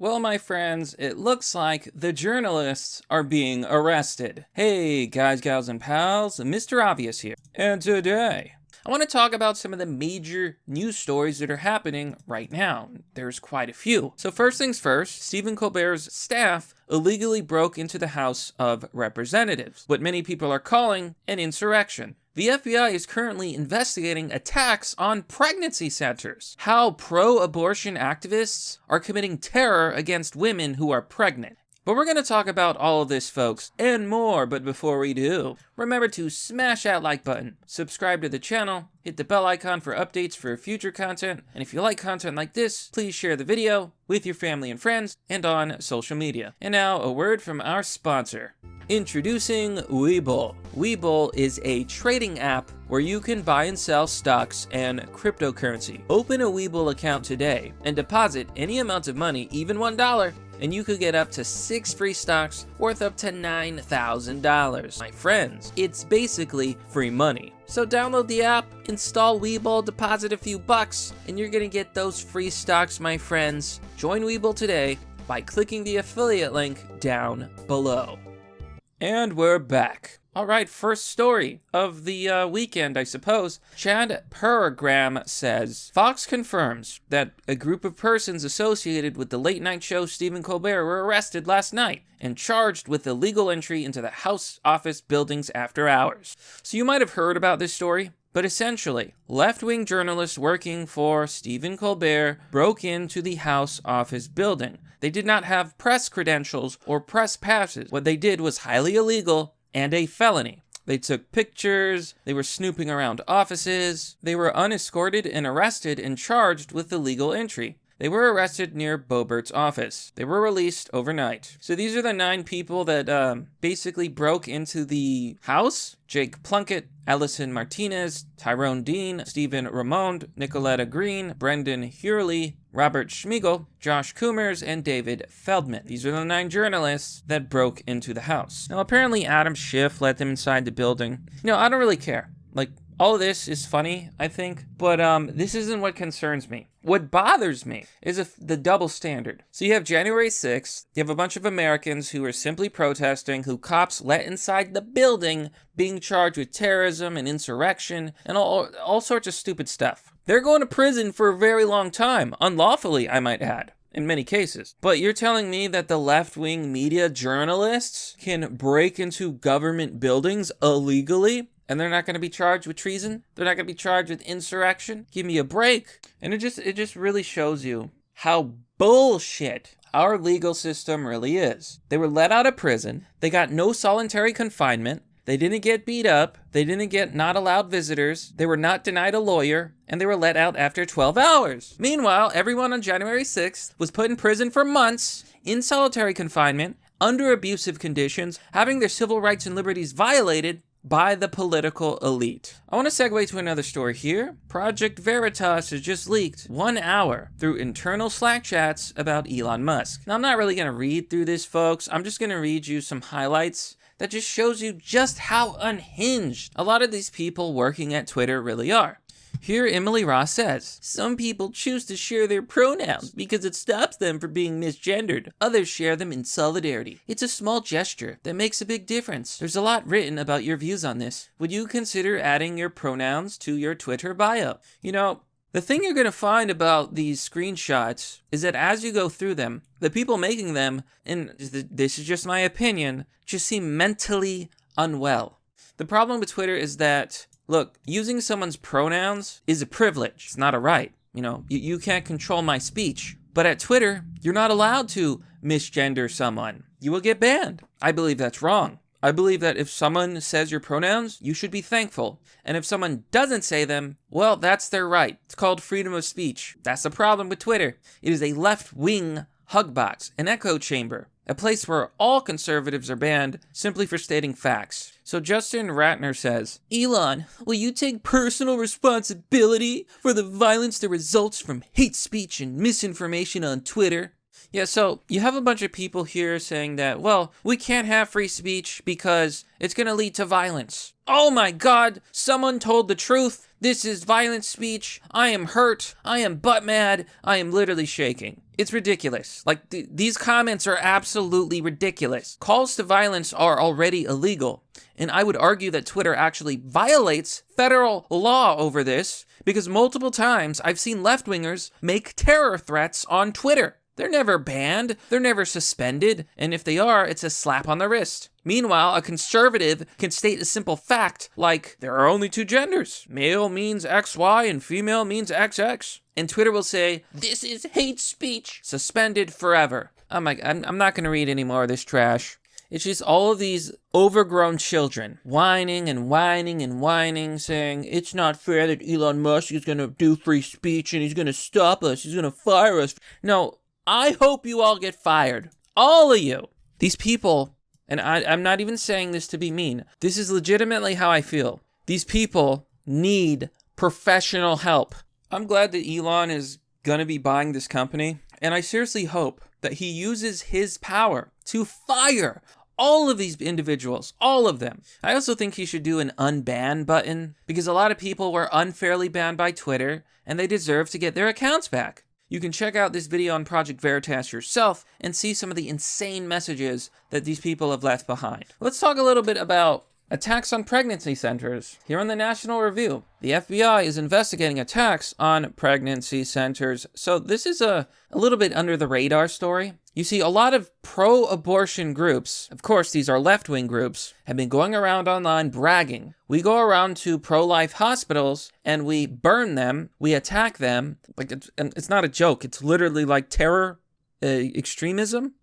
Well, my friends, it looks like the journalists are being arrested. Hey, guys, gals, and pals, Mr. Obvious here. And today, I want to talk about some of the major news stories that are happening right now. There's quite a few. So first things first, Stephen Colbert's staff illegally broke into the House of Representatives, what many people are calling an insurrection. The FBI is currently investigating attacks on pregnancy centers. How pro-abortion activists are committing terror against women who are pregnant. But we're going to talk about all of this, folks, and more. But before we do, remember to smash that like button, subscribe to the channel, hit the bell icon for updates for future content, and if you like content like this, please share the video with your family and friends and on social media. And now, a word from our sponsor. Introducing Webull. Webull is a trading app where you can buy and sell stocks and cryptocurrency. Open a Webull account today and deposit any amount of money, even $1, and you could get up to 6 free stocks worth up to $9,000. My friends, it's basically free money. So download the app, install Webull, deposit a few bucks, and you're gonna get those free stocks, my friends. Join Webull today by clicking the affiliate link down below. And we're back. All right, first story of the weekend, I suppose. Chad Pergram says, Fox confirms that a group of persons associated with the late-night show Stephen Colbert were arrested last night and charged with illegal entry into the House office buildings after hours. So you might have heard about this story, but essentially, left-wing journalists working for Stephen Colbert broke into the House office building. They did not have press credentials or press passes. What they did was highly illegal and a felony. They took pictures, they were snooping around offices, they were unescorted and arrested and charged with illegal entry. They were arrested near Bobert's office. They were released overnight. So these are the 9 people that basically broke into the house. Jake Plunkett, Allison Martinez, Tyrone Dean, Stephen Ramond, Nicoletta Green, Brendan Hurley, Robert Schmiegel, Josh Coomers, and David Feldman. These are the 9 journalists that broke into the house. Now, apparently Adam Schiff let them inside the building. I don't really care. All of this is funny, I think, but this isn't what concerns me. What bothers me is the double standard. So you have January 6th, you have a bunch of Americans who are simply protesting, who cops let inside the building, being charged with terrorism and insurrection, and all sorts of stupid stuff. They're going to prison for a very long time, unlawfully, I might add. In many cases. But you're telling me that the left-wing media journalists can break into government buildings illegally? And they're not going to be charged with treason? They're not going to be charged with insurrection? Give me a break. And it just really shows you how bullshit our legal system really is. They were let out of prison. They got no solitary confinement. They didn't get beat up. They didn't get not allowed visitors. They were not denied a lawyer. And they were let out after 12 hours. Meanwhile, everyone on January 6th was put in prison for months, in solitary confinement, under abusive conditions, having their civil rights and liberties violated by the political elite. I want to segue to another story here. Project Veritas has just leaked 1 hour through internal Slack chats about Elon Musk. Now, I'm not really going to read through this, folks. I'm just going to read you some highlights that just shows you just how unhinged a lot of these people working at Twitter really are. Here, Emily Ross says, some people choose to share their pronouns because it stops them from being misgendered. Others share them in solidarity. It's a small gesture that makes a big difference. There's a lot written about your views on this. Would you consider adding your pronouns to your Twitter bio? The thing you're going to find about these screenshots is that as you go through them, the people making them, and this is just my opinion, just seem mentally unwell. The problem with Twitter is that, look, using someone's pronouns is a privilege. It's not a right. You can't control my speech. But at Twitter, you're not allowed to misgender someone. You will get banned. I believe that's wrong. I believe that if someone says your pronouns, you should be thankful. And if someone doesn't say them, well, that's their right. It's called freedom of speech. That's the problem with Twitter. It is a left-wing hug box, an echo chamber, a place where all conservatives are banned simply for stating facts. So Justin Ratner says, Elon, will you take personal responsibility for the violence that results from hate speech and misinformation on Twitter? Yeah, so you have a bunch of people here saying that, well, we can't have free speech because it's going to lead to violence. oh my God, someone told the truth. This is violent speech. I am hurt. I am butt mad. I am literally shaking. It's ridiculous. Like, these comments are absolutely ridiculous. Calls to violence are already illegal. And I would argue that Twitter actually violates federal law over this, because multiple times I've seen left-wingers make terror threats on Twitter. They're never banned, they're never suspended, and if they are, it's a slap on the wrist. Meanwhile, a conservative can state a simple fact like, there are only two genders. Male means XY and female means XX. And Twitter will say, this is hate speech, suspended forever. I'm not gonna read any more of this trash. It's just all of these overgrown children whining and whining and whining, saying, it's not fair that Elon Musk is gonna do free speech and he's gonna stop us, he's gonna fire us. No, I hope you all get fired. All of you. These people, and I'm not even saying this to be mean. This is legitimately how I feel. These people need professional help. I'm glad that Elon is gonna be buying this company, and I seriously hope that he uses his power to fire all of these individuals, all of them. I also think he should do an unban button, because a lot of people were unfairly banned by Twitter, and they deserve to get their accounts back. You can check out this video on Project Veritas yourself and see some of the insane messages that these people have left behind. Let's talk a little bit about attacks on pregnancy centers. Here on the National Review, the FBI is investigating attacks on pregnancy centers. So this is a little bit under the radar story. You see, a lot of pro-abortion groups, of course these are left-wing groups, have been going around online bragging. We go around to pro-life hospitals and we burn them, we attack them. Like, it's not a joke, it's literally like terror, extremism.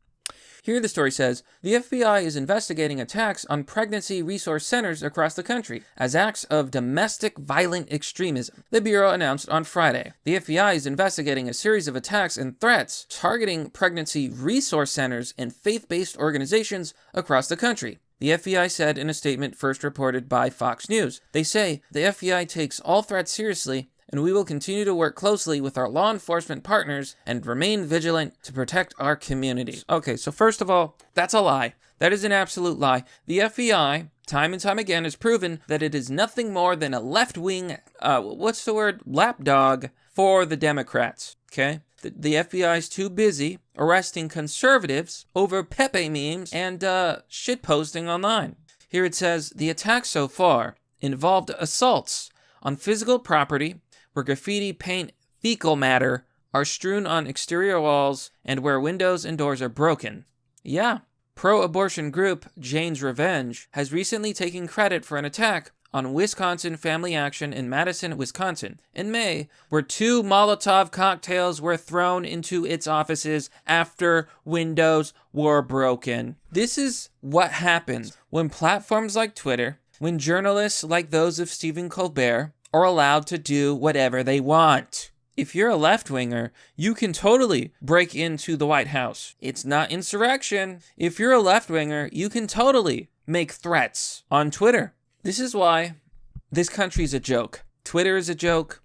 Here the story says, the FBI is investigating attacks on pregnancy resource centers across the country as acts of domestic violent extremism, the Bureau announced on Friday. The FBI is investigating a series of attacks and threats targeting pregnancy resource centers and faith-based organizations across the country. The FBI said in a statement first reported by Fox News. They say, the FBI takes all threats seriously, and we will continue to work closely with our law enforcement partners and remain vigilant to protect our communities. Okay, so first of all, that's a lie. That is an absolute lie. The FBI, time and time again, has proven that it is nothing more than a left-wing, lapdog for the Democrats, okay? The FBI is too busy arresting conservatives over Pepe memes and shitposting online. Here it says, the attacks so far involved assaults on physical property, where graffiti, paint, fecal matter are strewn on exterior walls, and where windows and doors are broken. Yeah. Pro-abortion group Jane's Revenge has recently taken credit for an attack on Wisconsin Family Action in Madison, Wisconsin, in May, where 2 Molotov cocktails were thrown into its offices after windows were broken. This is what happens when platforms like Twitter, when journalists like those of Stephen Colbert, are allowed to do whatever they want. If you're a left-winger, you can totally break into the White House. It's not insurrection. If you're a left-winger, you can totally make threats on Twitter. This is why this country is a joke. Twitter is a joke.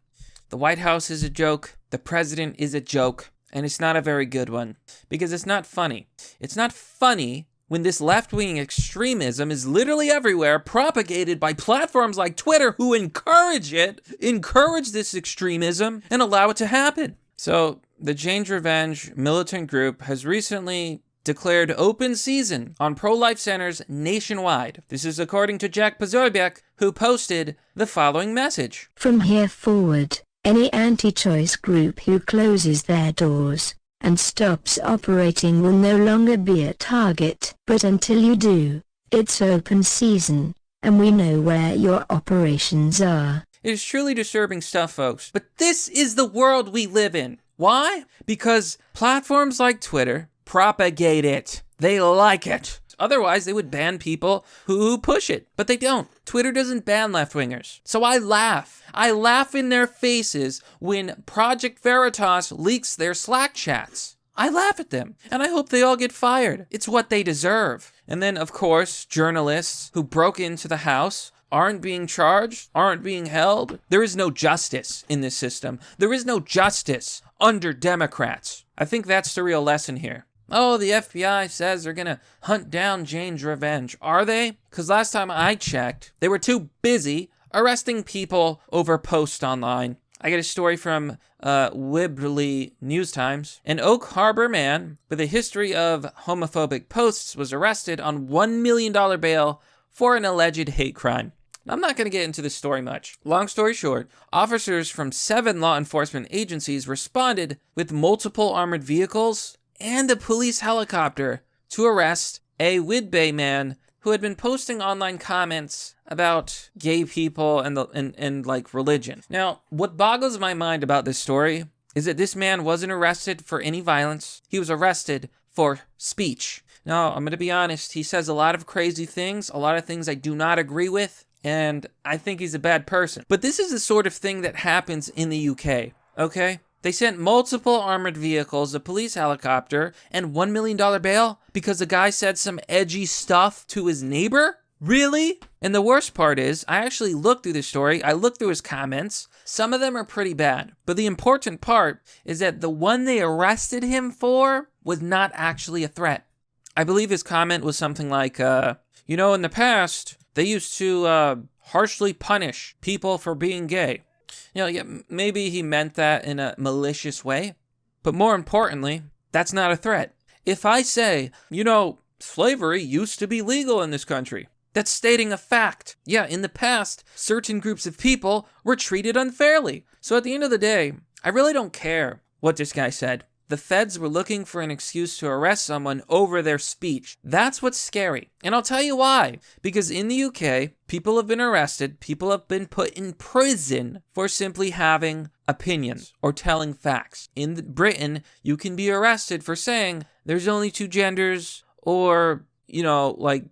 The White House is a joke. The president is a joke. And it's not a very good one. Because it's not funny. It's not funny when this left-wing extremism is literally everywhere, propagated by platforms like Twitter who encourage this extremism, and allow it to happen. So, the Jane's Revenge militant group has recently declared open season on pro-life centers nationwide. This is according to Jack Pozobiec, who posted the following message. From here forward, any anti-choice group who closes their doors and stops operating will no longer be a target. But until you do, it's open season, and we know where your operations are. It is truly disturbing stuff, folks. But this is the world we live in. Why? Because platforms like Twitter propagate it. They like it. Otherwise, they would ban people who push it. But they don't. Twitter doesn't ban left-wingers. So I laugh. I laugh in their faces when Project Veritas leaks their Slack chats. I laugh at them. And I hope they all get fired. It's what they deserve. And then, of course, journalists who broke into the house aren't being charged, aren't being held. There is no justice in this system. There is no justice under Democrats. I think that's the real lesson here. Oh, the FBI says they're gonna hunt down Jane's Revenge. Are they? Because last time I checked, they were too busy arresting people over posts online. I get a story from Wibbly News Times. An Oak Harbor man with a history of homophobic posts was arrested on $1 million bail for an alleged hate crime. I'm not going to get into this story much. Long story short, officers from 7 law enforcement agencies responded with multiple armored vehicles and a police helicopter to arrest a Whidbey man who had been posting online comments about gay people and like religion. Now, what boggles my mind about this story is that this man wasn't arrested for any violence. He was arrested for speech. Now, I'm going to be honest, he says a lot of crazy things, a lot of things I do not agree with, and I think he's a bad person. But this is the sort of thing that happens in the UK, okay? They sent multiple armored vehicles, a police helicopter, and $1 million bail because the guy said some edgy stuff to his neighbor? Really? And the worst part is, I actually looked through the story, I looked through his comments. Some of them are pretty bad. But the important part is that the one they arrested him for was not actually a threat. I believe his comment was something like, in the past, they used to harshly punish people for being gay. Yeah, maybe he meant that in a malicious way, but more importantly, that's not a threat. If I say, slavery used to be legal in this country, that's stating a fact. Yeah, in the past, certain groups of people were treated unfairly. So at the end of the day, I really don't care what this guy said. The feds were looking for an excuse to arrest someone over their speech. That's what's scary. And I'll tell you why. Because in the UK, people have been arrested, people have been put in prison for simply having opinions or telling facts. In Britain, you can be arrested for saying there's only 2 genders or,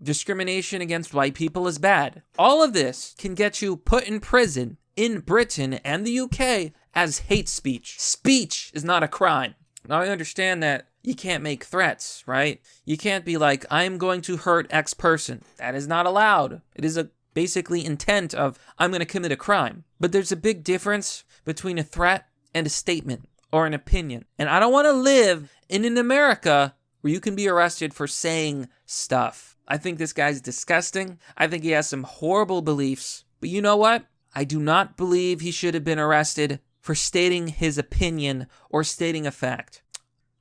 discrimination against white people is bad. All of this can get you put in prison in Britain and the UK as hate speech. Speech is not a crime. Now, I understand that you can't make threats, right? You can't be like, I'm going to hurt X person. That is not allowed. It is basically intent of, I'm going to commit a crime. But there's a big difference between a threat and a statement or an opinion. And I don't want to live in an America where you can be arrested for saying stuff. I think this guy's disgusting. I think he has some horrible beliefs. But you know what? I do not believe he should have been arrested for stating his opinion or stating a fact.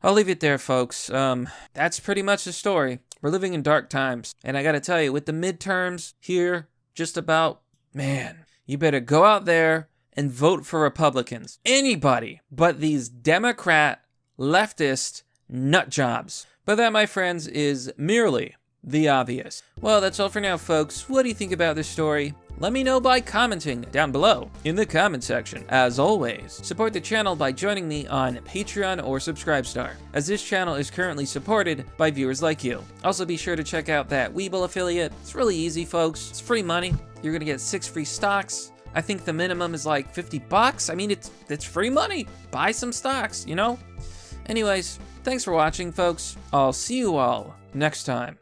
I'll leave it there, folks. That's pretty much the story. We're living in dark times. And I gotta tell you, with the midterms here, just about, man, you better go out there and vote for Republicans. Anybody but these Democrat, leftist nut jobs. But that, my friends, is merely the obvious. Well, that's all for now, folks. What do you think about this story? Let me know by commenting down below in the comment section. As always, support the channel by joining me on Patreon or Subscribestar, as this channel is currently supported by viewers like you. Also, be sure to check out that Webull affiliate. It's really easy, folks. It's free money. You're gonna get 6 free stocks. I think the minimum is like $50. I mean, it's free money. Buy some stocks, Anyways, thanks for watching, folks. I'll see you all next time.